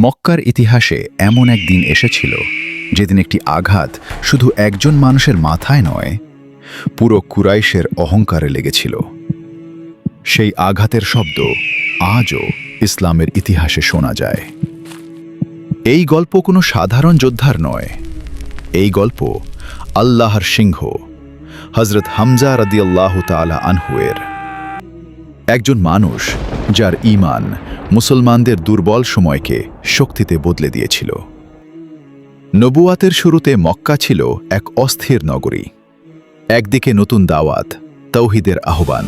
মক্কার ইতিহাসে এমন এক দিন এসেছিল যেদিন একটি আঘাত শুধু একজন মানুষের মাথায় নয়, পুরো কুরাইশের অহংকারে লেগেছিল। সেই আঘাতের শব্দ আজও ইসলামের ইতিহাসে শোনা যায়। এই গল্প কোনো সাধারণ যোদ্ধার নয়, এই গল্প আল্লাহর সিংহ হযরত হামজা রাদিয়াল্লাহু তাআলা আনহুয়ের। একজন মানুষ যার ঈমান মুসলমানদের দুর্বল সময়কে শক্তিতে বদলে দিয়েছিল। নবুয়াতের শুরুতে মক্কা ছিল এক অস্থির নগরী। একদিকে নতুন দাওয়াত, তাওহীদের আহ্বান,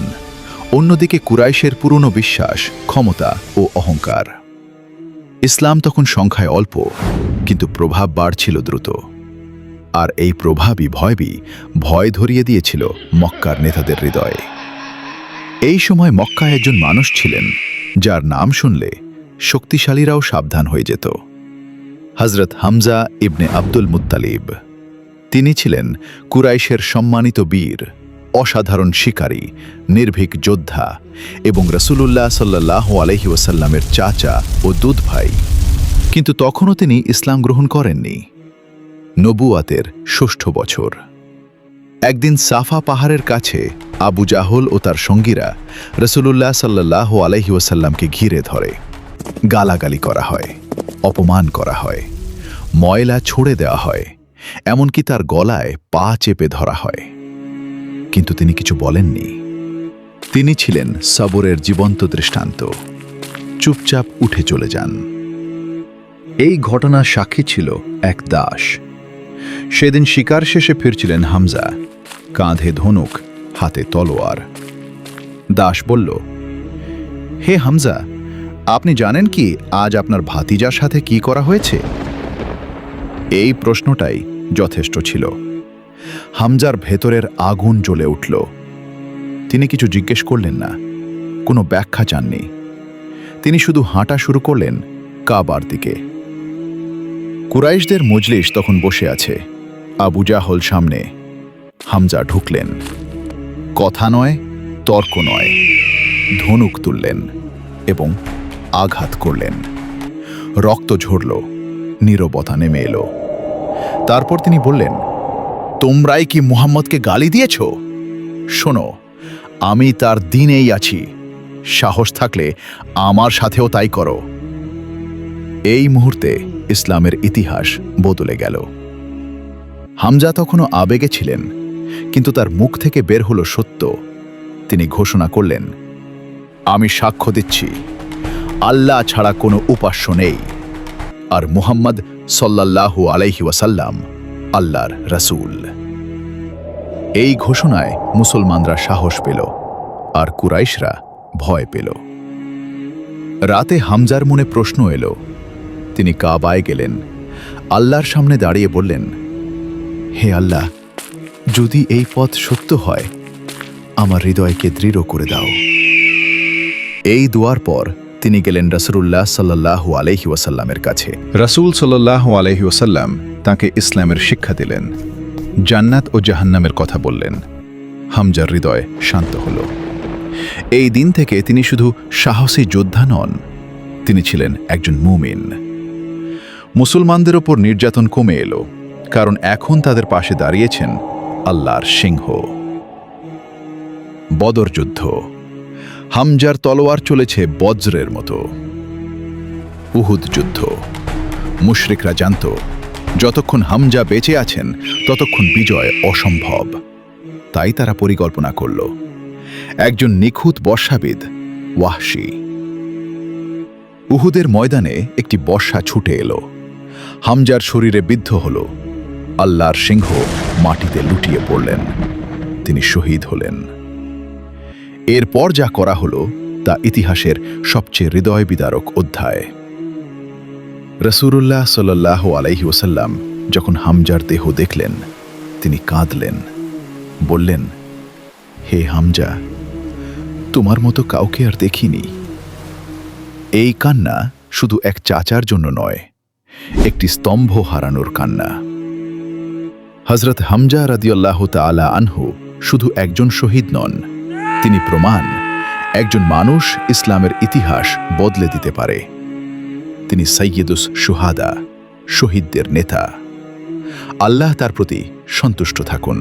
অন্যদিকে কুরাইশের পুরনো বিশ্বাস, ক্ষমতা ও অহংকার। ইসলাম তখন সংখ্যায় অল্প, কিন্তু প্রভাব বাড়ছিল দ্রুত। আর এই প্রভাবই ভয় ধরিয়ে দিয়েছিল মক্কার নেতাদের হৃদয়ে। এই সময় মক্কায় একজন মানুষ ছিলেন যার নাম শুনলে শক্তিশালীরাও সাবধান হয়ে যেত। হযরত হামজা ইবনে আব্দুল মুত্তালিব। তিনি ছিলেন কুরাইশের সম্মানিত বীর, অসাধারণ শিকারী, নির্ভীক যোদ্ধা এবং রাসূলুল্লাহ সাল্লাল্লাহু আলাইহি ওয়াসাল্লামের চাচা ও দুধ ভাই। কিন্তু তখনও তিনি ইসলাম গ্রহণ করেননি। নবুয়াতের ষষ্ঠ বছর। একদিন সাফা পাহাড়ের কাছে আবু জাহল ও তার সঙ্গীরা রাসূলুল্লাহ সাল্লাল্লাহু আলাইহি ওয়াসাল্লামকে ঘিরে ধরে। গালাগালি করা হয়, অপমান করা হয়, ময়লা ছুঁড়ে দেওয়া হয়, এমনকি তার গলায় পা চেপে ধরা হয়। কিন্তু তিনি কিছু বলেননি। তিনি ছিলেন সবরের জীবন্ত দৃষ্টান্ত। চুপচাপ উঠে চলে যান। এই ঘটনার সাক্ষী ছিল এক দাস। সেদিন শিকার শেষে ফিরছিলেন হামজা, কাঁধে ধনুক, হাতে তলোয়ার। দাস বলল, হে হামজা, আপনি জানেন কি আজ আপনার ভাতিজার সাথে কি করা হয়েছে? এই প্রশ্নটাই যথেষ্ট ছিল। হামজার ভেতরের আগুন জ্বলে উঠল। তিনি কিছু জিজ্ঞেস করলেন না, কোনো ব্যাখ্যা চাননি। তিনি শুধু হাঁটা শুরু করলেন কাবার দিকে। কুরাইশদের মজলিস তখন বসে আছে। আবু জাহল সামনে। হামজা ঢুকলেন। কথা নয়, তর্ক নয়, ধনুক তুললেন এবং আঘাত করলেন। রক্ত ঝরল, নীরবতা নেমে এলো। তারপর তিনি বললেন, তোমরাই কি মুহাম্মদকে গালি দিয়েছ? শোনো, আমি তার দিনেই আছি। সাহস থাকলে আমার সাথেও তাই করো। এই মুহূর্তে ইসলামের ইতিহাস বদলে গেল। হামজা তখনও আবেগে ছিলেন, কিন্তু তার মুখ থেকে বের হলো সত্য। তিনি ঘোষণা করলেন, আমি সাক্ষ্য দিচ্ছি, আল্লাহ ছাড়া কোনো উপাস্য নেই, আর মুহাম্মদ সাল্লাল্লাহু আলাইহি ওয়াসাল্লাম আল্লাহর রাসূল। এই ঘোষণায় মুসলমানরা সাহস পেল, আর কুরাইশরা ভয় পেল। রাতে হামজার মনে প্রশ্ন এলো। তিনি কাবায় গেলেন, আল্লাহর সামনে দাঁড়িয়ে বললেন, হে আল্লাহ, যদি এই পথ সত্য হয়, আমার হৃদয়কে দৃঢ় করে দাও। এই দোয়ার পর তিনি গেলেন রাসূলুল্লাহ সাল্লাল্লাহু আলাইহি ওয়াসাল্লামের কাছে। রাসূল সাল্লাল্লাহু আলাইহি ওয়াসাল্লাম তাঁকে ইসলামের শিক্ষা দিলেন, জান্নাত ও জাহান্নামের কথা বললেন। হামজার হৃদয় শান্ত হল। এই দিন থেকে তিনি শুধু সাহসী যোদ্ধা নন, তিনি ছিলেন একজন মুমিন। মুসলমানদের ওপর নির্যাতন কমে এলো, কারণ এখন তাদের পাশে দাঁড়িয়েছেন আল্লাহর সিংহ। বদর যুদ্ধ। হামজার তলোয়ার চলেছে বজ্রের মতো। উহুদ যুদ্ধ। মুশরিকরা জানত, যতক্ষণ হামজা বেঁচে আছেন ততক্ষণ বিজয় অসম্ভব। তাই তারা পরিকল্পনা করল। একজন নিখুঁত বর্ষাবিদ, ওয়াহশী। উহুদের ময়দানে একটি বর্ষা ছুটে এলো। হামজার শরীরে বিদ্ধ হল। আল্লাহর সিংহ মাটিতে লুটিয়ে পড়লেন। তিনি শহীদ হলেন। এরপর যা করা হলো তা ইতিহাসের সবচেয়ে হৃদয় বিদারক অধ্যায়। রাসূলুল্লাহ সাল্লাল্লাহু আলাইহি ওয়াসাল্লাম যখন হামজার দেহ দেখলেন, তিনি কাঁদলেন। বললেন, হে হামজা, তোমার মতো কাউকে আর দেখিনি। এই কান্না শুধু এক চাচার জন্য নয়, একটি স্তম্ভ হারানোর কান্না। হযরত হামজা রাদিয়াল্লাহু তাআলা আনহু শুধু একজন শহীদ নন, তিনি প্রমাণ একজন মানুষ ইসলামের ইতিহাস বদলে দিতে পারে। তিনি সাইয়্যিদুস শুহাদা, শহীদদের নেতা। আল্লাহ তার প্রতি সন্তুষ্ট থাকুন।